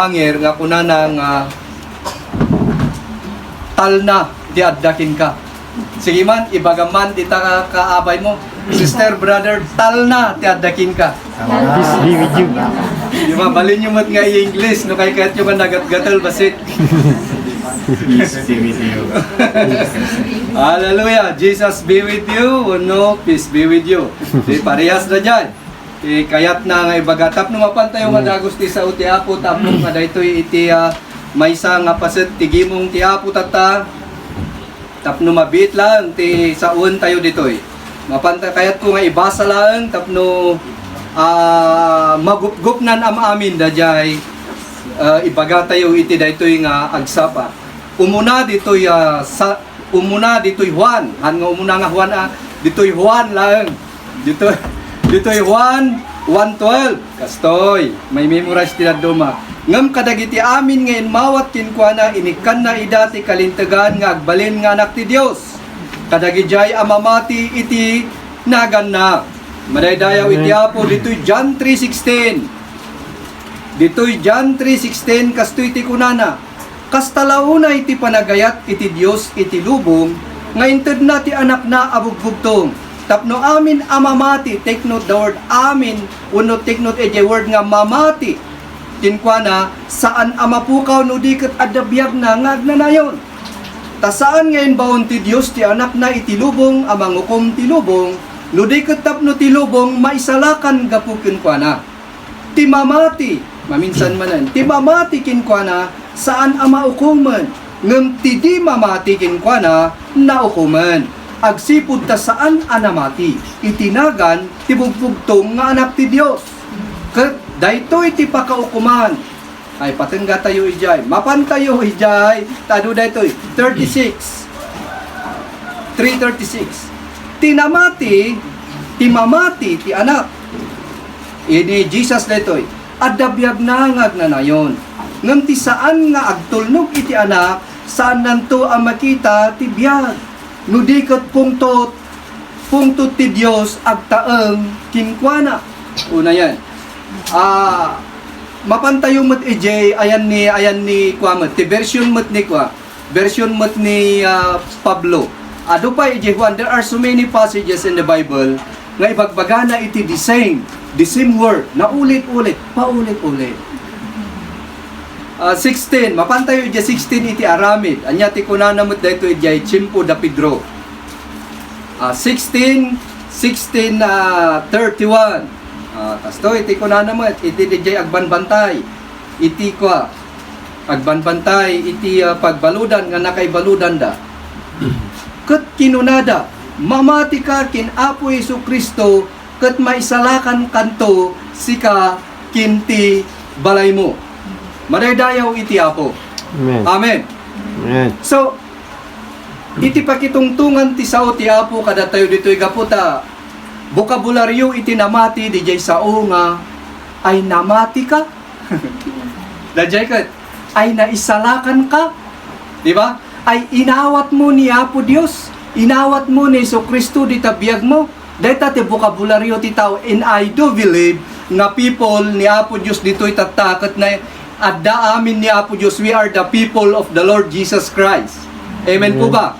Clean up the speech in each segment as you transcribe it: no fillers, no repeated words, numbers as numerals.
Angir nga kuna nang talna di addakin ka. Sige man, ibagaman di ta kaabay mo. Sister, brother, talna di addakin ka. Peace be with you. Di ba, balin yung mat nga i-English, no kay kahit yung nagat-gatal basit. Peace be with you. Hallelujah, Jesus be with you, no, peace be with you. Di parehas na dyan. Kayat na nga ibagatap no mapantayo nga dagos ti sa utiapo tapno nga daytoy iti maysa nga paset tigimong ti apo tata tapno mabit lang ti saun tayo ditoy. Mapanta kayat ko nga ibasa lang tapno magupgupnan am amin dajay ibaga tayo iti daytoy nga agsapa. Umuna ditoy Juan, han nga umuna nga Juan ditoy Juan lang. Dito'y 1:12. Kastoy, may memorize tinaduma. Ngam kadagiti amin ngayon mawat kinkwana inikan na idati kalintagan nga agbalin nga anak ti Dios. Kadagijay amamati iti nagan na. Madaydayaw iti apo dito'y John 3:16. Dito'y John 3:16 kastoy ti kunana. Kastalauna iti panagayat iti Dios iti lubong nga inted na ti anak na abugbugtong. Tapno amin amamati, take note the word amin, uno take note the word nga mamati. Kinkwana, saan amapukaw no diket adabiyag na ngagnanayon. Ta saan ngayon baon ti Dios ti anak na itilubong, amangukom tilubong, no diket tapno tilubong, maisalakan gapu kinkwana. Ti mamati, maminsan manan, ti mamati kinkwana, saan amaukuman, ngem ti di mamati kinkwana, naukuman. Agsipud ta saan anamati itinagan ti bugtong nga anak ti Dios ket daytoy ti pakaukuman ay patengga tayo ijay mapantayo ijay tado daytoy 3:36 tinamati ti mamati ti anak ini Jesus daytoy adabiyag na ngagnanayon ngem ti saan nga agtulnog iti anak saan nanto ang makita ti biyag nudikat pungtot ti Dios agtaeng kinkwana. Una yan. Mapantayo mat EJ ayan ni kwamat. Ti version mat ni kwa. Version mat ni Pablo. Ado pa EJ Juan, there are so many passages in the Bible nga ibagbagana iti the same word na ulit-ulit, paulit-ulit. 16, mapantayo iti 16 iti aramid. Anya ti kunana mo dayto iti Chimpo da Pedro. 16:31. Kasto iti kunana mo iti iti agbanbantay. Iti kwa agbanbantay iti pagbaludan nga nakaibaludan da. Ket kinunada mamati ka kin Apo Jesucristo ket maisalakan kanto sika kinti balay mo. Madaydayaw iti Apo. Amen. Amen. Amen. So, iti pakitungtungan ti sao ti Apo kada tayo dito'y gaputa. Bokabularyo iti namati di jay sao nga ay namati ka. Dajay ka ay naisalakan ka. Di ba? Ay inawat mo ni Apo Dios. Inawat mo ni Jesucristo di tabiyag mo. Deta ti bokabularyo ti tao and I do believe nga people ni Apo Dios dito'y tatakat na adda amin ni Apo Diyos, we are the people of the Lord Jesus Christ. Amen po ba?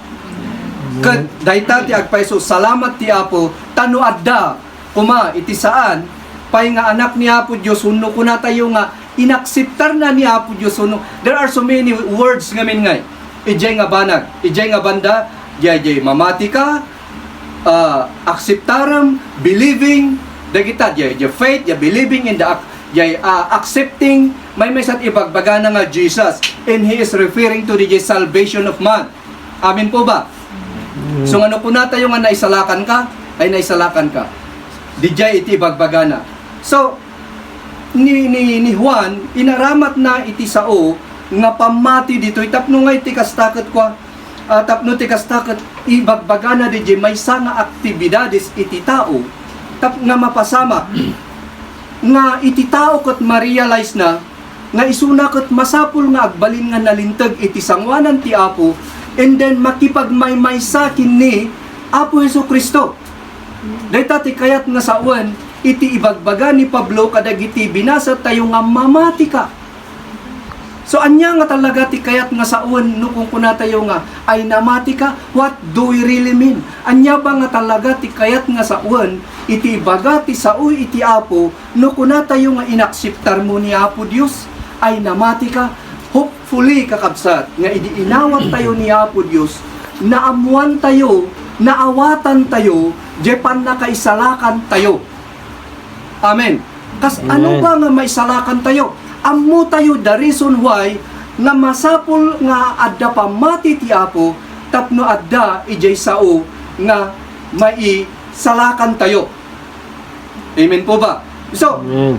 Kat dayta ti agpaiso, salamat ti Apo, tano adda, kuma, iti saan, pay nga anak ni Apo Diyos, uno ko na tayo nga, inaksiptar na ni Apo Diyos, uno. There are so many words ngamin ngay. Ijay nga banag, ijay nga banda, jay mamati ka, aksiptaram, believing, dagita, jay faith, jay believing in the accepting, may sat ibagbagana nga Jesus, and He is referring to the salvation of man. Amin po ba? So ano po na tayo nga naisalakan ka, ay naisalakan ka. Dijay iti ibagbagana. So, ni Juan, inaramat na iti sao, nga pamati dito, tapno nga iti kastakat kwa, tapno iti kastakat, ibagbagana dijay, may nga aktibidades iti tao, nga mapasama, nga iti tao kat ma-realize na nga isuna kat masapul nga agbalin nga nalintag iti sangwanan ti Apo and then makipagmaymaysa kinni Apo Jesucristo. Dayta ti kayat nga sawan iti ibagbaga ni Pablo kadagiti binasa tayo nga mamati ka. So anya nga talaga ti kayat nga saon no kung kuna tayo nga ay namati ka, what do we really mean? Anya ba nga talaga ti kayat nga saon iti baga ti sao iti Apo no kuna tayo nga inaksiptar mo ni Apo Dios ay namati ka? Hopefully kakabsat nga idi inawat tayo ni Apo Dios, naamuan tayo, naawatan tayo, jepan na kaisalakan tayo. Amen. Kas ano ba nga maisalakan tayo? Ammo tayo the reason why nga masapul nga adda pamati ti Apo tapno adda ijay sao nga maisalakan tayo. Amen po ba? So, Amen.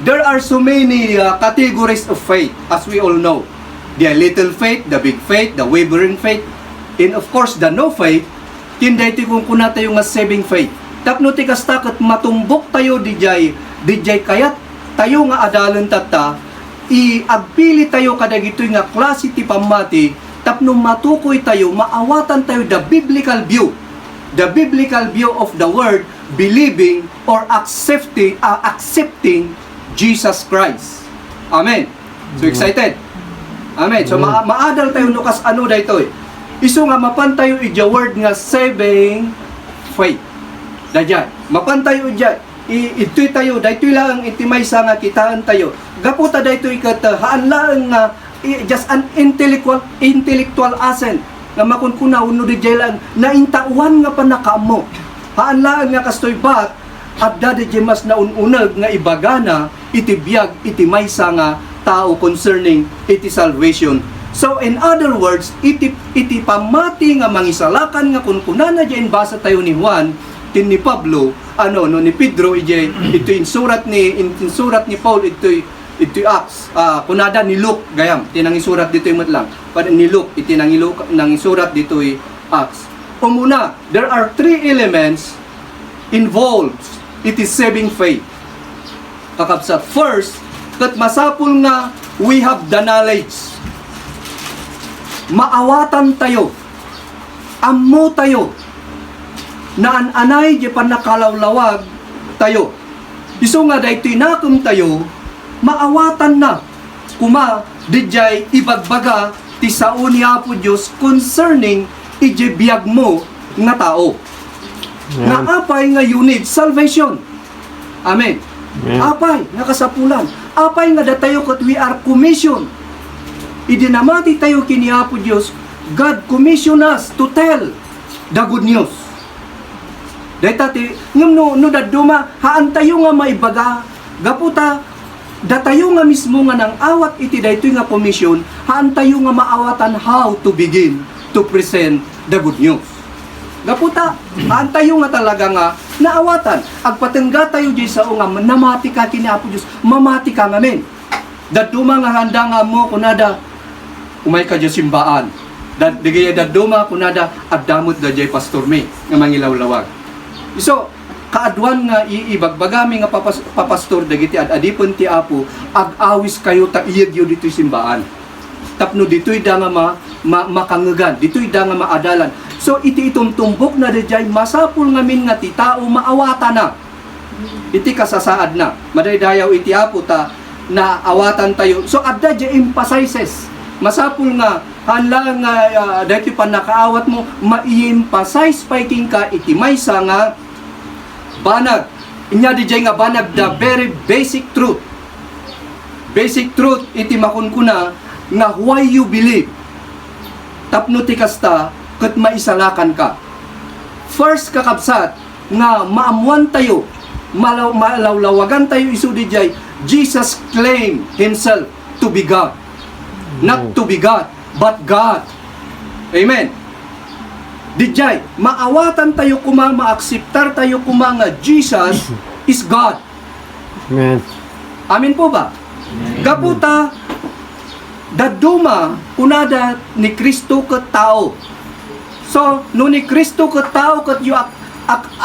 there are so many categories of faith, as we all know. The little faith, the big faith, the wavering faith, and of course, the no faith. Tinday ti kung kuna tayo nga saving faith. Tapno ti kastakot matumbok tayo dijay kayat tayo nga adalan tata, iagpili tayo kadagitoy nga klase ti pamati, tapno matukoy tayo, maawatan tayo the biblical view. The biblical view of the word believing or accepting Jesus Christ. Amen. So excited. Amen. So maadal tayo no kas ano daytoy. Isu nga mapantayo ija word nga saving faith. Dayjay. Mapantayo ija itoy tayo daytoy lang iti maysa nga kitaan tayo. Gaputa daytoy ket haan lang nga just an intellectual asset nga makunkunaw no dijay lang na intauan nga panakaamo. Haan lang nga kastoy bat adda dijay mas naununag nga ibagana iti biag iti maysa nga tao concerning iti salvation. So in other words, iti pamati nga mangisalakan nga kunkunana diyan basa tayo ni Juan tin ni Pablo no ni Pedro ito insurat ni Paul ito Acts kunada ni Luke gayam tinang isurat dito yung matlang ni Luke nang isurat dito Acts. Umuna, there are three elements involved it is saving faith. Kakabsat, first, kat masapul nga we have the knowledge. Maawatan tayo, ammo tayo, naan-anay di pa nakalawlawag tayo. Iso nga dahil tinakom tayo, maawatan na, kuma, dijay ibagbaga, ti sao ni Apo Diyos concerning ije biyag mo nga tao. Nga apay nga you need salvation. Amen. Apay nga kasapulan. Apay nga datayo kat we are commissioned. Idinamati tayo kini Apo Diyos, God commission us to tell the good news. Dahil no daduma, haan tayo nga maibaga, gaputa, datayo nga mismo nga nang awat iti daytoy nga commission, haan tayo nga maawatan how to begin to present the good news. Gaputa, haan tayo nga talaga nga naawatan. Agpatengga tayo di sa nga namati ka kini Apo Diyos, mamati ka ngamin. Daduma nga handa nga mo kunada, umay ka dyan simbaan. Digaya daduma kunada, adamot da jay pastor me, nga mangilawlawag. So, kaadwan nga iibagbagami nga papastor dagiti adipon ti Apo, ag-awis kayo ta iyagyo dito'y simbaan. Tapno dito'y da nga makangagan, dito'y da nga maadalan. So, iti itumtumbok na dijay, masapul ngamin nga ti tao maawatan na. Iti kasasaad na. Madaydayaw iti Apo ta na awatan tayo. So, adda jay emphasizes. Masapul nga, hanlang nga dahil pa nakaawat mo, ma-emphasize paiking ka iti maysa nga banag. Inya dijay nga banag the very basic truth. Basic truth iti makunkuna nga why you believe. Tapno ti kasta ket maisalakan ka. First kakabsat nga maamuan tayo, malawlawagan tayo isu dijay, Jesus claimed himself to be God. Not to be God, but God. Amen. Dijay, maawatan tayo kuma, maakseptar tayo kuma nga Jesus is God. Amen. Amin po ba? Gaputa, daduma, unada ni Kristo ket tao. So, no ni Kristo ket tao ket yu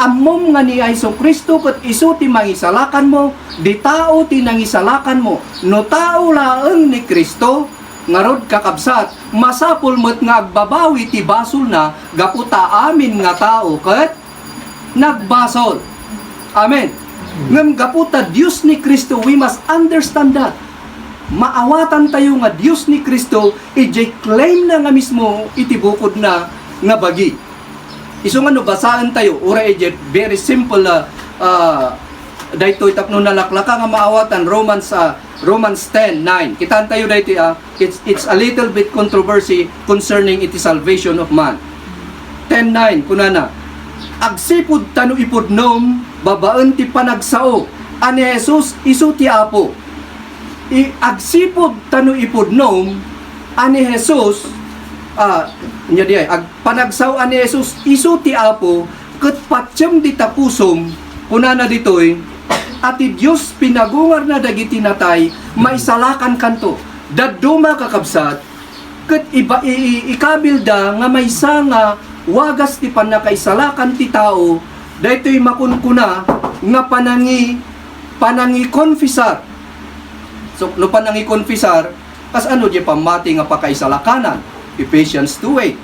amom nga ni Iso Kristo ket isu ti mangisalakan mo, di tao ti nangisalakan mo. No tao laeng ni Kristo, ngarod kakabsat, masapul met nga agbabawi ti basol na, gaputa amin nga tao ket nagbasol. Amen. Ngem gaputa Dios ni Kristo, we must understand that. maawatan tayo nga Dios ni Kristo, ijay claim na nga mismo itibukod na nga bagi. Iso nga no, basaan tayo, ura ijay very simple daytoy tapno nalaklaka nga maawatan, Romans 10:9. Kitaan tayo dayto it's a little bit controversy concerning iti salvation of man. 10:9 kunana, agsipud tanu ipudnom babaen ti panagsao ani Jesus isu ti Apo. Agsipud tanu ipudnom ani Jesus nya di ay panagsaw ani Jesus isu ti Apo ket patyem di tapusom kunana ditoy ati Dios pinagungar na dagiti natay maisalakan kanto dadduma kakabsat ket ikabilda nga maysa nga wagas ti panakaisalakan ti tao daytoy makunkuna nga panangi konfisar. So no panangi konfisar kas ano di pamati nga pakaisalakanan, Ephesians 2:8,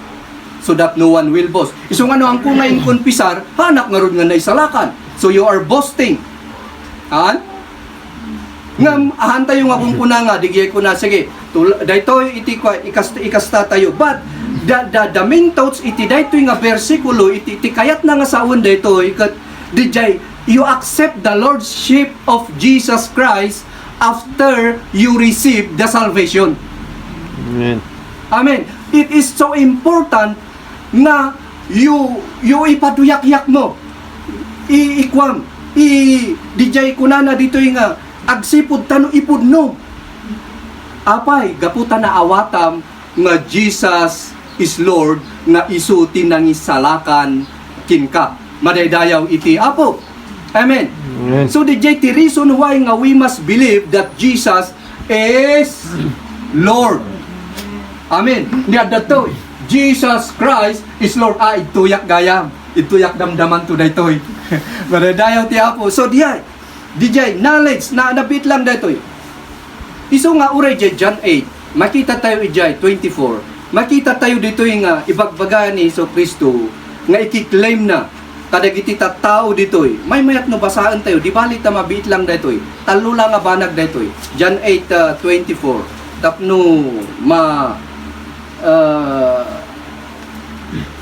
so that no one will boast. Isu nga no ang kungain konfisar hanak nga rod nga naisalakan, so you are boasting. Ngam ahan tayo nga kung kuna nga digay ko na sige daytoy iti ikasta tayo, but the main thoughts iti daytoy nga bersikulo iti kayat na nga saon daytoy ket dijay you accept the lordship of Jesus Christ after you receive the salvation. Amen. Amen. It is so important na you ipaduyak-yak mo. Iikwam. Dijay kunana ditoy nga agsipud tanu ipudno. Apay gaputa na awatam nga Jesus is Lord nga isu tinangisalakan kinka. Madaydayaw iti Apo. Amen. Amen. So the reason why nga we must believe that Jesus is Lord. Amen. Niya dato Jesus Christ is Lord. Ituyak gayam. Ituyak damdaman to daytoy. Madaydayaw ti Apo. So dijay knowledge na nabit lang daytoy. Iso nga uray John 8. Makita tayo ijay 24. Makita tayo ditoy nga ibagbaga ni Hesus Kristo nga ikiklaim na kadagiti tattao ditoy. May mayat no basaan tayo, di bali ta mabit lang daytoy. Talo lang nga banag daytoy. John 8:24. Tapno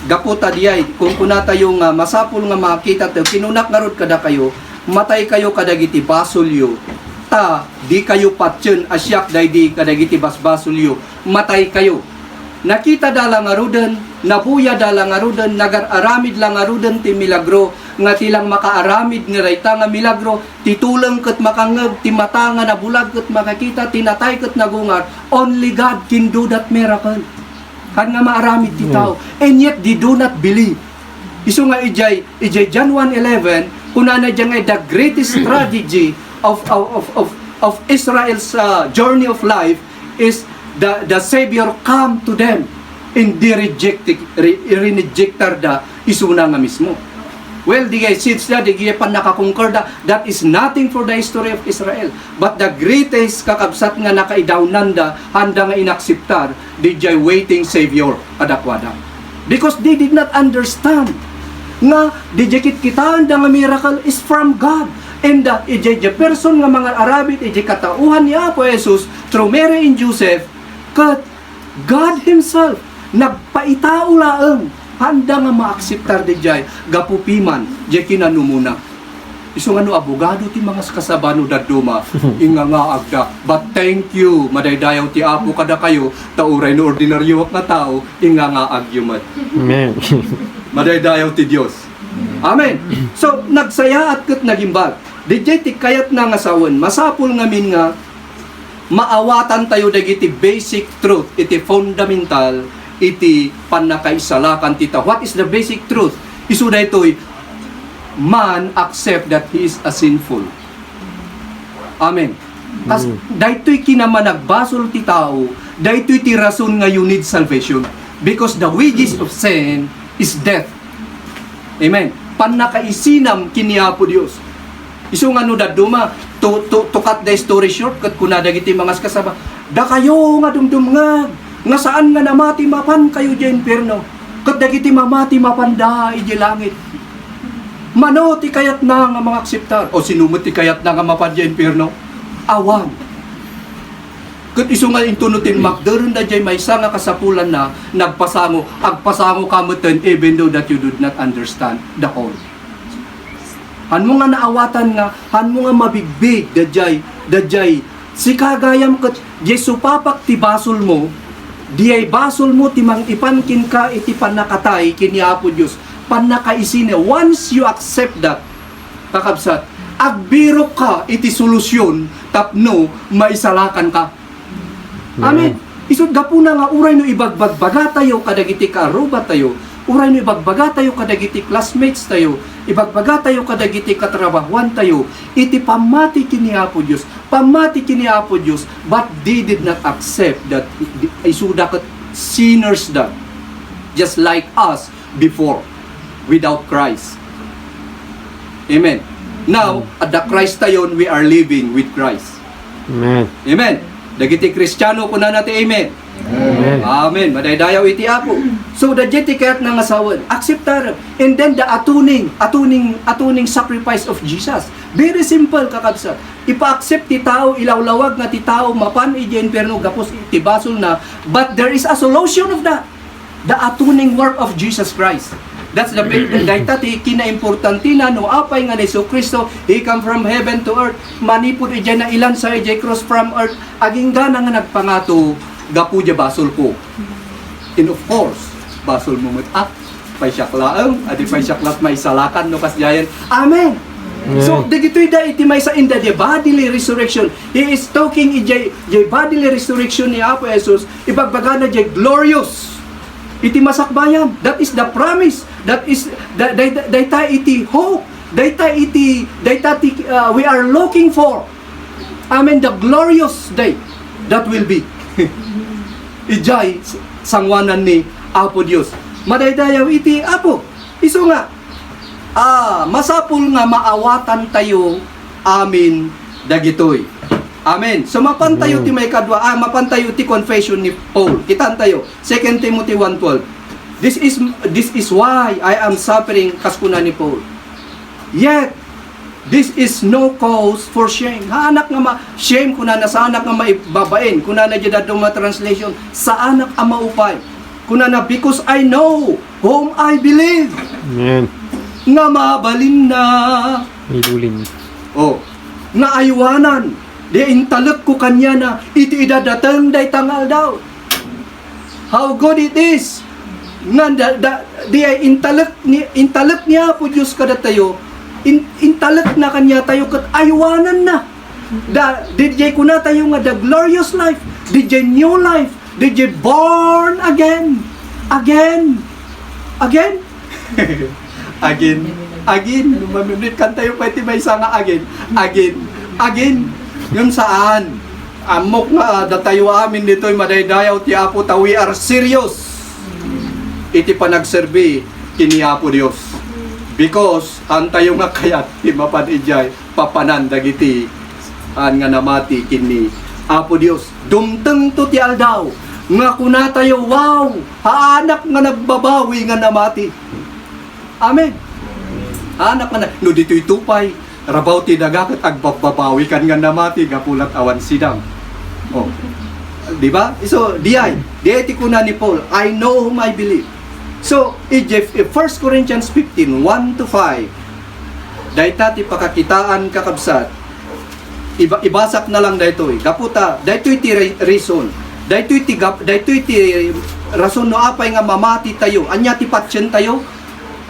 gaputa diyay kung kuna tayo nga masapul nga makita tayo kinunak nga rod kada kayo matay kayo kadagiti basulyo ta di kayo patyen asyak daydi kadagiti basbasulyo matay kayo nakita dala nga ruden nabuya dala nga ruden nagararamid lang nga ruden ti milagro nga tilang makaaramid nga rayta nga milagro titulang ket makangeg ti mata nga nabulag ket makakita tinatay ket nagungar. Only God can do that miracle kan nga maaramid ti tao, and yet they do not believe. Isu nga ijay John 1:11 kunana diyan nga the greatest strategy of Israel's journey of life is the Savior come to them and they rejected da isuna nga mismo. Well, di guys, since di pan nakakonquer that is nothing for the history of Israel. But the greatest kakabsat nga nakaidawnan handa nga inakseptar, di jay waiting Savior adakwada. Because they did not understand nga di jay kitaan nga miracle is from God. And the person nga mga Arabit, ijay katauhan ni Apo Jesus through Mary and Joseph, kat God Himself nagpaitao laeng handa nga maakseptar di jay gapupiman jay kinanumuna. Iso nga no abogado ti mga kasabano dadduma inga nga agda. But thank you madaydayaw ti Apo kada kayo tauray no ordinaryo nga tao inga nga agyumat. Amen. Madaydayaw ti Dios. Amen. So nagsaya at ket nagimbag. Dijay ti kayat na nga sawon masapul ngamin nga maawatan tayo dagiti basic truth iti fundamental iti panakaisalakan tita. What is the basic truth? Isu daytoy man accept that he is a sinful. Amen. As daytoy kinaman nagbasol ti tao, daytoy ti rason nga you need salvation because the wages of sin is death. Amen. Panakaisinam kini Apo Dios. Isu nga no dadduma to cut the story short ket kuna dagiti mga kasaba da kayo nga dumdumngag nga saan nga namati mapan kayo di impyerno ket dagiti mamati mapanda iti langit. Mano ti kayat na nga mga akseptar o sinumot ti kayat na nga mapan di impyerno? Awan. Kat iso nga intunutin magdaron da jay may nga kasapulan na agpasango kamutan even though that you do not understand the whole. Han mo nga naawatan nga, han mo nga mabigbig da jay si kagayam kat Jesu papak ti basol mo, diay basol mo ti mang ipankin ka iti panakatay kini Apo Dios panakaisine. Once you accept that, kakabsat, agbiro ka iti solusyon tapno maisalakan ka. Amen. Isod gapuna nga uray no ibagbagbaga tayo kadagiti kaaruba tayo. Uray no ibagbaga tayo kadagiti classmates tayo. Ibagbaga tayo kadagiti katrabahuan tayo. Iti pamati kini Apo Dios. Pamati kini Apo Dios, but they did not accept that isuda ket sinners that just like us before without Christ. Amen. Now, at the Christ tayon, we are living with Christ. Amen. Amen. Dagiti Kristiyano kuna natin amen. Amen. Amen. Madaydayaw iti Apo. So the jeti kayat nang asawan, acceptar. And then the atuning sacrifice of Jesus. Very simple kakabsat. Ipa-accept ti tao, ilawlawag nga ti tao, mapan ijen perno gapos iti basol na. But there is a solution of that. The atuning work of Jesus Christ. That's the dayta ti kinaimportanti na no apay nga ni Jesu Kristo, He come from heaven to earth, manipod iyan na ilan sa ijay cross from earth, aging gana nga nagpangato, gapu dya basol ko. And of course, basol mo pay syaklaang, adi pay syaklat may salakan no kasjayan. Amen. So, digito'y da iti may sa inda the bodily resurrection. He is talking ijay bodily resurrection ni Apo Jesus, ibagbaga na jay glorious. Iti masakbayan. That is the promise. That is dayta iti hope. Dayta we are looking for. Amen. The glorious day that will be. Ijay sangwanan ni Apo Dios. Madaydayaw iti Apo. Iso nga. Masapul nga maawatan tayo amin dagitoy. Amen. So mapantayo ti may kadwa, mapantayo ti confession ni Paul. Kitan tayo. 2 Timothy 1:12. This is why I am suffering kaskuna ni Paul. Yet this is no cause for shame. Anak nga shame kuna na sa anak nga maibabain. Kuna na jeda duma translation sa anak ang maupay. Kuna na because I know whom I believe. Amen. Nga mabalin na. Ilulin. Nga aywanan. Di intalak ko kanya na iti idadatang day tangal daw. How good it is. Nga di ay intalak niya po Diyos kada tayo. Intalak na kanya tayo kat aywanan na. DJ ko na tayo nga the glorious life. DJ new life. DJ born again. Again. Mamimit kan tayo pwede may isa nga again. Yung saan? Amok nga, datayo amin dito'y madaydayaw ti Apo ta, we are serious. Iti panagserbi kini Apo Dios. Because, antayo nga kayat, ti mapanijay, papanan dagiti, nga namati kini Apo Dios. Dumteng to ti aldaw, nga kuna tayo, wow, haanak nga nagbabawi nga namati. Amen. Haanak nga no dito'y tupay, rabaw ti dagakot agbabawi kan nga namati gapulat awan sidam. Di ba? So diay ti kuna ni Paul, I know whom I believe. So if 1 Corinthians 15:1-5 dayta ti pakakitaan kakabsat. Ibasak na lang daytoy. Gaputa daytoy ti reason. Daytoy ti rason no apay nga mamati tayo. Anya ti patyen tayo.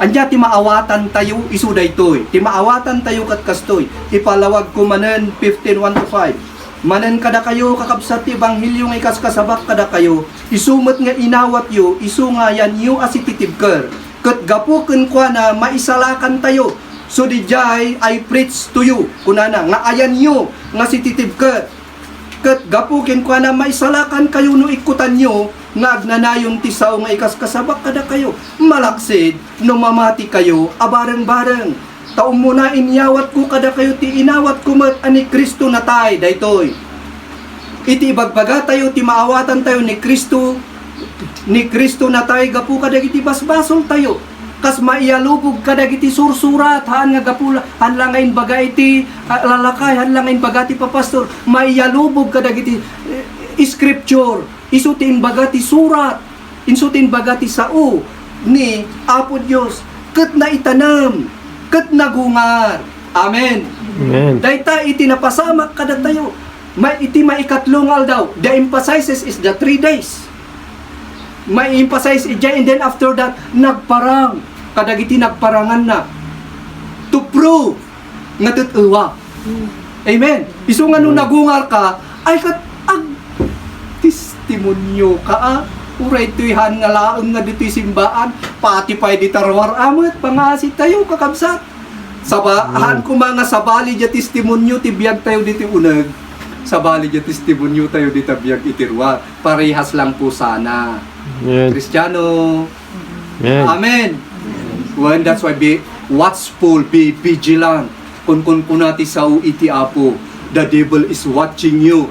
Anya ti maawatan tayo isuday toy. Ti maawatan tayo kat kastoy. Ipalawag ko manen 15:1-5. Manen kada kayo kakabsat ti ebanghelyo nga ikaskasabak kada kayo. Isumot nga inawat yo, isu nga yan yo asititibker. Ket gapu ken kwa na maisalakan tayo. So dijay I preach to you. Kunana nga ayan yo nga sititibker. Ket gapu ken kwa na maisalakan kayo no ikutan yo. Nga agnanayon ti sao nga ikaskasabak kada kayo. Malaksid no mamati kayo abareng-bareng. Taong muna inyawat ko kada kayo ti inawat ko mat ani Kristo natay daytoy. Iti ibagbaga tayo ti maawatan tayo ni Kristo natay gapu kadagiti basbasol tayo. Kas maiyalubog kadagiti sursurat haan nga gapula hanlangain baga iti lalakay hanlangain baga ti papastor maiyalubog kadagiti scripture, isutin bagati surat, insutin bagati sao ni Apo Dios, ket na itanam, ket nagungar. Amen. Amen. Dayta iti napasamak kada tayo. Iti maikatlong aldaw. The emphasizes is the 3 days. May emphasize ija, and then after that nagparang. Kadagiti nagparangan na. To prove nga tutuwa. Amen. Isu nga nung nagungar ka, ay kat ang testimonyo ka uray tuyhan nga laeng nga dito'y simbaan, pati pa'y di tarwar amat, pangasit tayo kakabsat. Sabahan ko mga sabali dya testimonyo, tibiyag tayo dito unag. Sabali dya testimonyo tayo dito biyag itirwar. Parehas lang po sana. Amen. Kristiyano. Amen. Amen. Well, that's why be watchful, be vigilant. Kun nati sa iti Apo, the devil is watching you.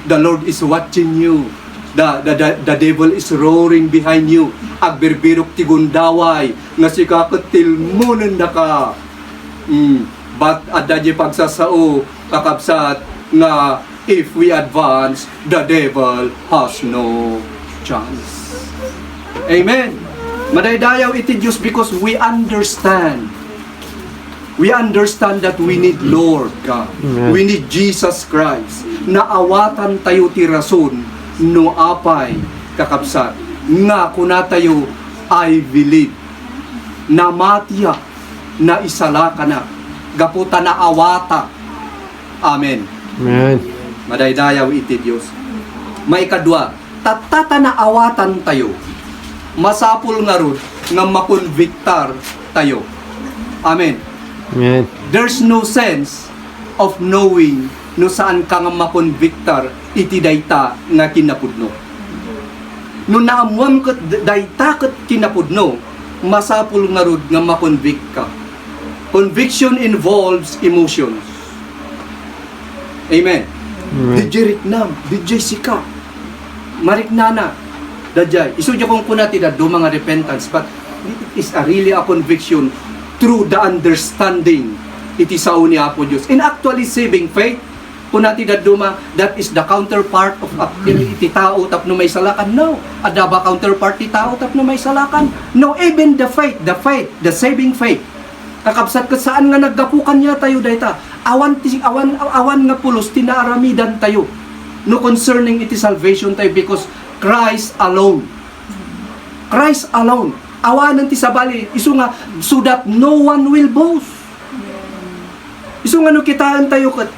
The Lord is watching you. The devil is roaring behind you. Agbirbirok ti gundaway nga si kakatil mo nanda ka. But adadye pagsasao kakabsat nga if we advance, the devil has no chance. Amen. Madaydayaw iti Diyos because we understand. We understand that we need Lord God. Amen. We need Jesus Christ. Naawatan tayo ti rason no apay kakabsat nga kuna tayo I believe na matiya na isala ka na gaputa na awata. Amen. Amen. Madaydayaw iti Diyos. May kadwa, tatata na awatan tayo. Masapul nga ron nga makonviktar tayo. Amen. Amen. There's no sense of knowing no saan ka nga makonviktar iti dayta nga kinapudno. No naamuam ket dayta ket kinapudno, masapul nga ron nga makonvict ka. Conviction involves emotions. Amen. Amen. DJ riknam, DJ sika. Mariknana. Dajay. Isu kung kunati da do mga repentance, but it is a really a conviction through the understanding iti sao ni Apo Dios. In actually saving faith, kunati da duma, that is the counterpart of iti tao tapno may salakan. No, adaba counterpart ti tao tapno may salakan. No, even the faith, the saving faith. Kakabsat ket saan nga naggapukan niya tayo dayta. Awan nga pulos tinaaramidan tayo. No concerning iti salvation tayo because Christ alone. Christ alone. Awanan ti sabali isu nga so that no one will boast. Isu nga no kitaan tayo ket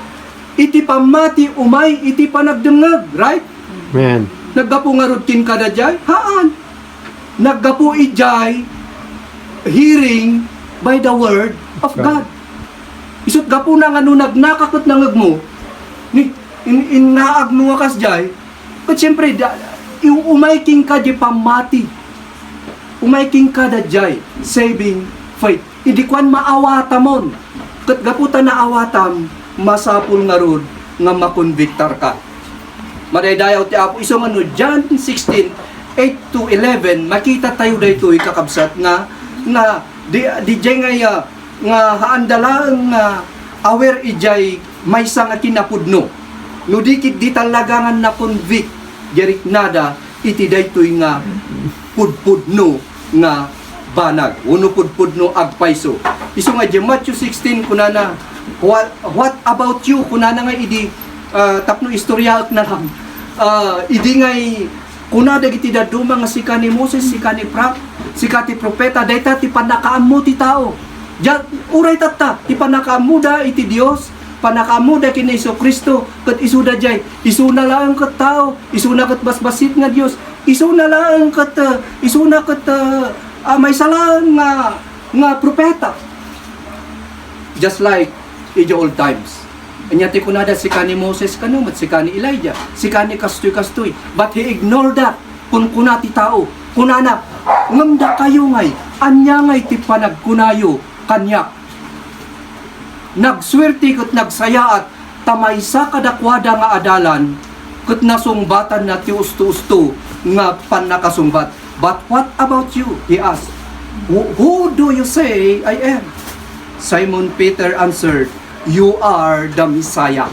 iti pamati umay iti panagdengeg, right? Amen. Naggapu nga rod kin kada jay? Haan. Naggapu ijay hearing by the word of God. Isut gapu na nga nung nagnakakot nangag mo, ni inaag mo nga kasjay, but siyempre, umaiking ka di pamati. Umaiking ka da jay, saving faith. Hindi kwan maawata mon. Kat gaputa na awatam, masapul nga rod, nga makonviktar ka. Madaydayaw ti Apo, isang John 16, 8 to 11, makita tayo daytoy kakabsat nga di jay nga haandalang aware ijay may nga kinapudno. No dikit di talagangan na convict jerik nada iti daytoy nga pudpudno nga banag. Uno pudpudno agpaiso. Isu nga di Matthew 16 kunana what about you kunana nga idi tapno istorya na lang. Idi ngay kunada giti daduma nga sika ni Moses, sika ni sikati propeta dayta ti panakaammo ti tao. Uray tatta ti panakaammo da iti Dios, panakaammo da kini Kristo ket isuda jay isuna lang ket tao, isuna ket basbasit nga Dios, isuna lang ket may salang nga propeta. Just like in the old times. Anya ti kunada sika ni Moses kanu mat sika ni Elijah, sika ni kastoy, but he ignored that kun kunati tao. Kunana, ngamda kayo ngay, anya ngay ti panagkunayo, kanyak. Nagswerte ket nagsayaat, tamaysa kadakwada nga adalan, ket nasungbatan na ti usto-usto, nga panakasumbat. But what about you? He asked. Who do you say I am? Simon Peter answered, you are the Messiah.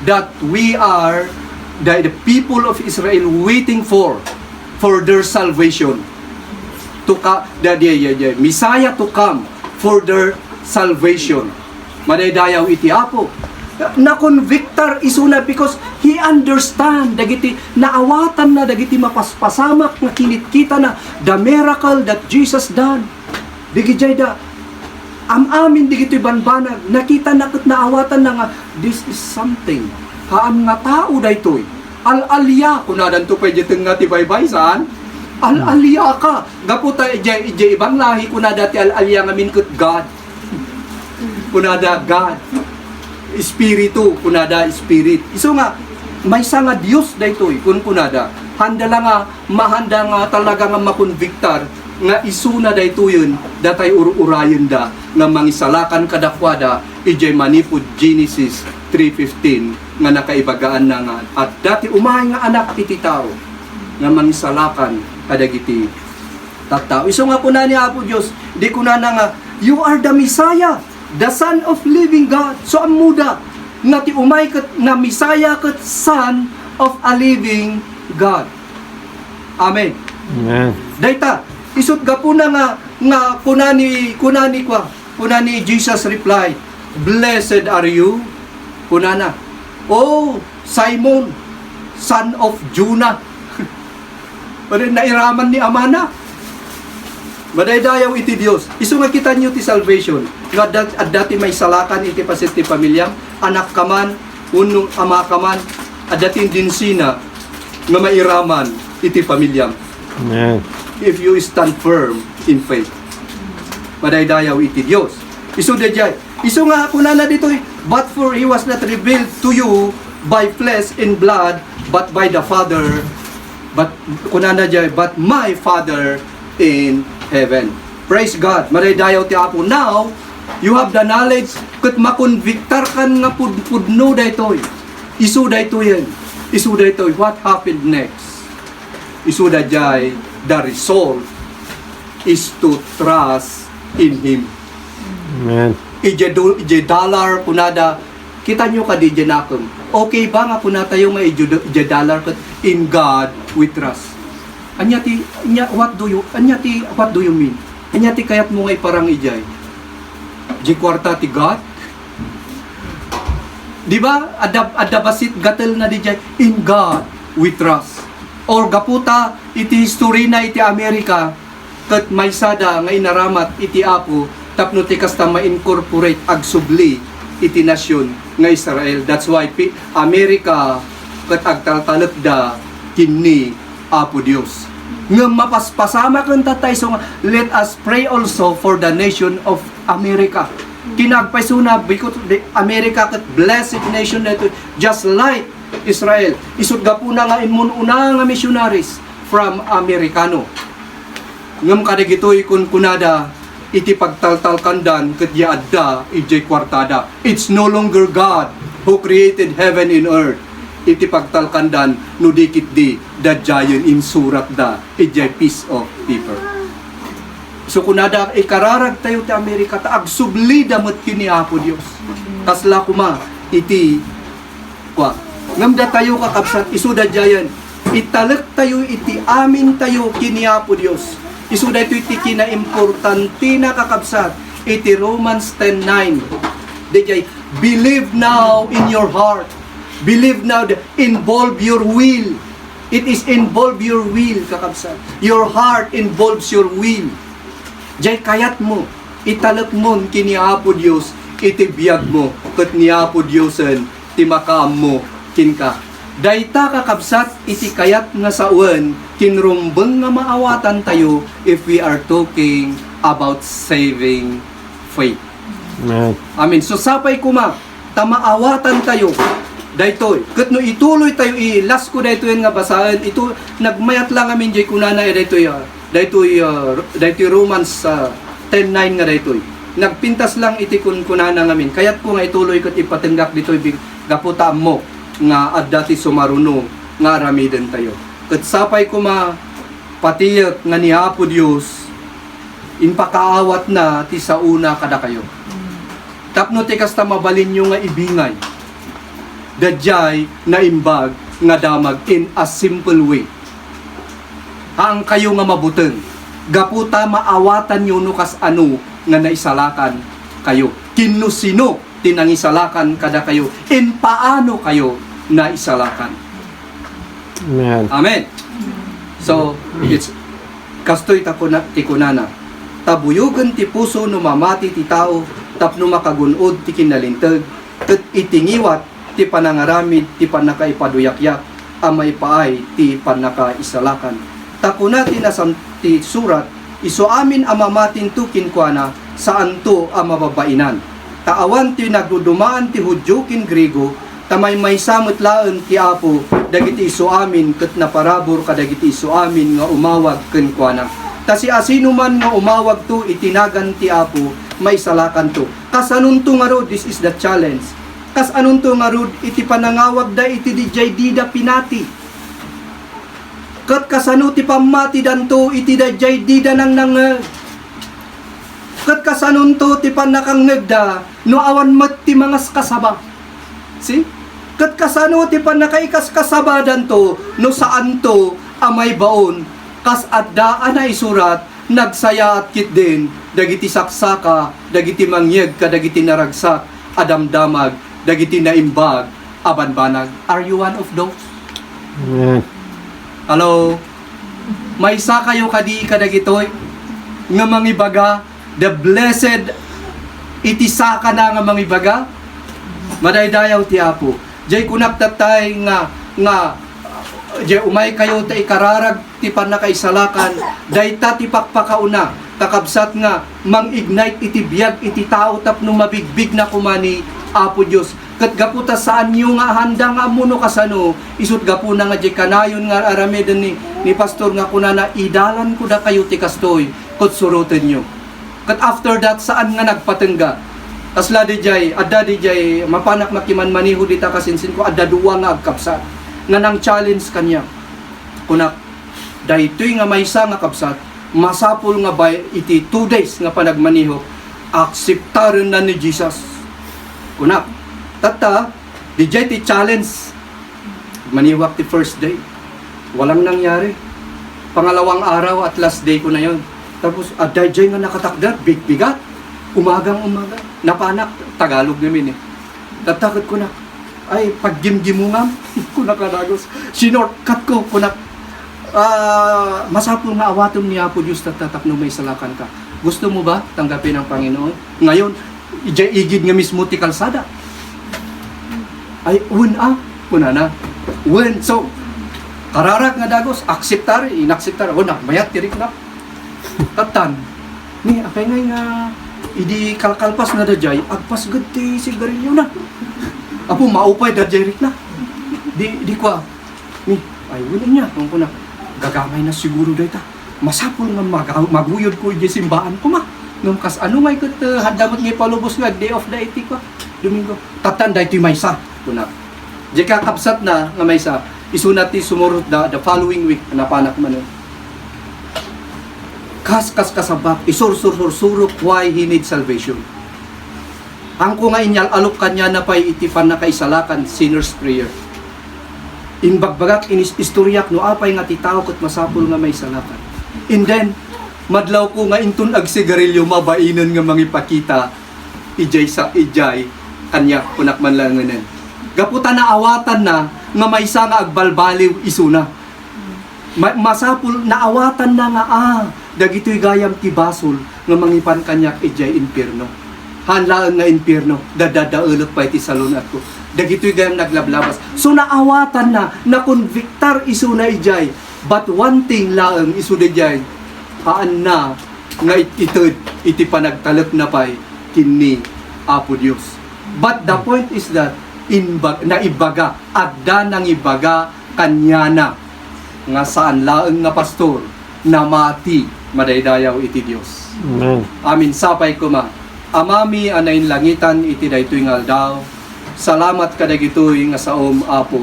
That we are the people of Israel waiting for their salvation. The Messiah to come for their salvation. Madaydayaw iti Apo. Na-convictar isuna because he understand dagiti naawatan na dagiti mapaspasamak nga kinitkita na the miracle that Jesus done. Digijay da amin digiti banbanag nakita na ket naawatan na nga this is something. Haan nga tao daytoy. Al-alya kunadan to pwede nga ti baybay saan? Al-alya ka. Gaputa ijay ibang lahi kunada ti al-alya nga minkut God. Kunada God. Espiritu, kunada spirit. Iso nga, may nga Dios daytoy kun kunada. Handa lang nga, mahanda nga talaga nga makonviktar nga isuna daytoyon datay urayon da nga mangisalakan kadakwada ijay manipud Genesis 3:15 nga nakaibagaan na nga at dati umahay nga anak iti tao nga mangisalakan kadagiti tattao. Iso nga kuna ni Apo Dios, di kunana nga you are the Messiah, the Son of living God. So amuda nga ti umay ket nga Messiah ket Son of a living God. Amen. Amen. Dayta isut gapuna nga kunani Jesus reply, blessed are you kunana, oh Simon son of Jonah. Pero nairaman ni Amana. Madaydayaw iti Dios. Isu nga kita nyo ti salvation. Nga dati may salakan iti pasit ti pamilyam, anak kaman, unong ama kaman, dati dinsina nga mairaman iti pamilyam. Amen. If you stand firm in faith. Madaydayaw iti Dios. Isu dayjay. Isu nga kunana ditoy, but for he was not revealed to you by flesh and blood, but by the Father. But kunana jay, but my Father in heaven. Praise God. Madaydayaw ti Apo. Now, you have the knowledge ket makonviktar kan nga pudno daytoy. Isu daytoy yan. Isu daytoy. What happened next? Isu dayjay, the result is to trust in Him. Amen. Ije dollar kunada kita nyo ka di nakam. Okay ba nga kunatayo nga ije dollar ket in God we trust. What do you mean? Anyati kayat mo ngay parang ijay. Di kwarta ti God? Di ba? Adabasit gatel na dijay. In God we trust. Or gaputa iti history na iti Amerika ket maysada nga inaramat iti Apo tapno ti kasta ma-incorporate agsubli iti nasyon nga Israel. That's why Amerika ket agtaltalek da kinni Apo Dios. Nga mapaspasama kan tatay so let us pray also for the nation of America. Kinagpaisuna because the America ket blessed nation nato just like Israel. Isut gapuna nga inmun una nga missionaries from Amerikano. Ngem kadagitoy kun kunada iti pagtaltal kandan ket yaadda ijay kwartada. It's no longer God who created heaven and earth. Iti pagtalkandan no dikit di dadjayon in surat da ijay piece of paper. So kunada ikararag tayo ti Amerika ta agsubli damot kini Apo Dios. Kasla kuma iti kwa ngamda tayo kakabsat isu dadjayan italek tayo iti amin tayo kini Apo Dios. Isu daytoy iti kina importante na kakabsat iti Romans 10:9. Dayjay believe now in your heart. Believe now, involve your will. It is involve your will, kakabsat. Your heart involves your will. Jay kayat mo, italak mo kini Apo Dios, iti biyag mo, ket ni Apo Diosen, ti makaam mo, kinka. Dayta kakabsat, iti kayat nga sauen, kinrumbeng nga maawatan tayo, if we are talking about saving faith. Amen. Amen. So sapay kuma, tamaawatan tayo, daytoy ket no ituloy tayo ilas ko daytoy nga basahan ito nagmayat lang amin jay kunana daytoy Romans 10:9 nga daytoy nagpintas lang iti kunana ngamin kayat ko nga ituloy ket ipatenggak ditoy gaputa mo nga addati sumaruno nga aramiden tayo ket sapay ko patiyek nga ni Apo Dios inpakaawat na ti sauna kada kayo tapno ti kasta mabalin nyo nga ibingay dadjay na imbag nga damag in a simple way. Ang kayo nga mabuteng, gaputa maawatan nyo no kas ano nga naisalakan kayo. Kinusino tinangisalakan kada kayo, in paano kayo naisalakan. Amen. Amen. So, it's kastoy tikunana. Tabuyugan ti puso no mamati ti tao, tapno makagunod ti kinalintag, ket itingiwat ti panangaramid ti panakaipaduyakyak, amay paay ti panakaisalakan. Takuna ti nasam ti surat, iso amin amamatin tu kinkwana, saan to amababainan. Taawan ti nagdudumaan ti Hudyo kin Grigo, tamay may samutlaan ti Apo, dagiti iso amin ket naparabor kadagiti iso amin nga umawag kenkwana. Ta si asino man nga umawag to itinagan ti Apo, may salakan to. Kas anunto nga rod, this is the challenge. Kas anunto nga rod, iti panangawag da iti dijay dida pinati. Kat kasano ti pamati danto iti dijay dida nang nangag. Kat kasanunto ti panakangag da, no awan mat ti mga kasaba. See? Kat kasano ti panakaikas kasabadan to, no saan to amay baon, kas addaan ay surat, nagsaya at kit din, dagiti saksaka, dagiti mangyeg, kadagiti naragsak, adamdamag, dagiti naimbag, abanbanag. Are you one of those? Amen. Hello? May sa kayo kadi kadagitoy, nga mangibaga, the blessed, itisaka na nga mangibaga, madaydayaw ti Apo. Jay kunak tatay nga jay umay kayo ta ikararag ti panakaisalakan dayta ti pakpakauna kakabsat nga mang-ignite iti biyag iti tao tapno mabigbig na kumani Apo Dios ket gaputa saan nyo nga handa nga amuno kasano isut gapuna nga jay kanayon nga arameden ni pastor nga kunana idalan ko da kayo ti kastoy ket suroten nyo ket after that saan nga nagpatengga kasla dijay, adda dijay, mapanak makiman maniho dita kasinsin ko, adda duwa nga agkapsat. Nga nang challenge kanya. Kunak, daytoy nga maysa nga kapsat, masapul nga bay, iti 2 days nga panagmaniho, akseptaren na ni Jesus. Kunak, tata, dijay ti challenge. Maniwak ti first day. Walang nangyari. Pangalawang araw at last day ko na yon. Tapos, adda dijay nga nakatakdat, bigat. Umaga, napanak, Tagalog namin eh. Tatakot ko na, ay, paggimgimungam, ko na kadagos, sinortcut ko, masapul nga awatom ni Apo Diyos tatatapno may salakan ka. Gusto mo ba tanggapin ang Panginoon? Ngayon, igid nga mismo ti kalsada. Ay, kunana, so, kararak nga dagos, akseptar, inakseptar, mayat, tirik na. Katan, ni, apay nga idi kalkalpas na dajay, agpas gud ti sigarilyo na. Apo maupay dajay rik na. Di kwa. Ni, ay wala niya. Kung kuna, gagamay na siguro dayta. Masapol nga maguyod ko di simbaan ko ma. Nung kas ano ngay ket hadamot nga palubos nga day of the iti ko. Domingo. Tatan daytoy maysa. Kuna. Di ka kapsat na nga maysa. Isunat ti sumurot the following week napanak man. Kasabak, isursursursurok why he needs salvation. Ang ko nga inyal alok kanya na pa'y itipan na kaisalakan, sinner's prayer. Inbagbagak, inistoryak, no apay nga titao kat masapul nga may salakan. And then, madlaw ko nga intun ag sigarilyo, mabainan nga mangipakita, ijay, kanya, kunak man lang ngayon. Gaputa na awatan na, nga may isa nga agbalbaliw isuna. Masapul, naawatan na nga, dagito'y gayam ti basol nga mangipan kanyak ijay impierno. Hanlaan nga impierno, dadadaulot pa iti salunat ko. Dagito'y gayam naglablabas. So naawatan na konviktar iso na ijay. But one thing laang iso na ijay, haan na nga itid iti panagtalap na pa'y kini Apo Diyos. But the point is that, naibaga, adda nang ibaga kanyana nga saan laang nga pastor na mati madaydayaw iti Dios. Amen. Amin sapay ko ma. Amami anayin langitan iti daytoy nga aldaw. Salamat kadagitoy nga saom Apo.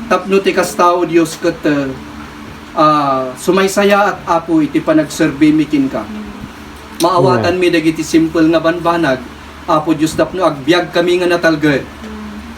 Tapno ti kastao Dios ket sumaysaya at Apo iti panagserbi mikin ka. Maawatan mi dagiti simple nga banbanag. Apo Dios tapno agbiag kami nga natalged.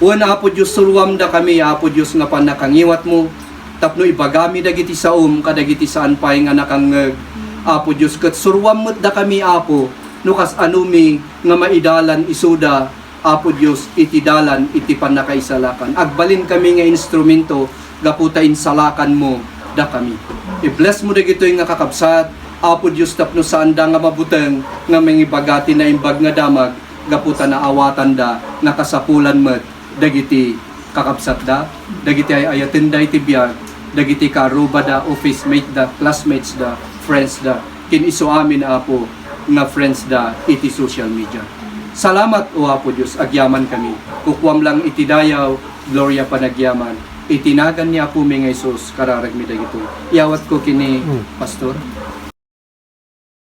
Uwan Apo Diyos sulwam da kami Apo Diyos nga panakangiwat mo tapno ibagami dagiti saom kadagiti saan pay nga nakangeg Apo Diyos ket surwam met da kami Apo no kas anumi nga maidalan isuda Apo Diyos iti dalan iti panakaisalakan agbalin kami nga instrumento gaputa insalakan mo da kami i-bless mo dagitoy nga kakabsat Apo Diyos tapno saan da nga mabuteng nga mangibagati na imbag nga damag gaputa na awatan da nga kasapulan met dagiti kakabsat da dagiti ay ayaten da iti biyag dagiti karuba da office mate da classmates da friends da kin isu amin Apo nga friends da iti social media salamat o Apo Diyos agyaman kami kukwam lang iti dayaw gloria panagyaman itinagan niya Apo mi nga Isus kararag mi dagito iyawat ko kini pastor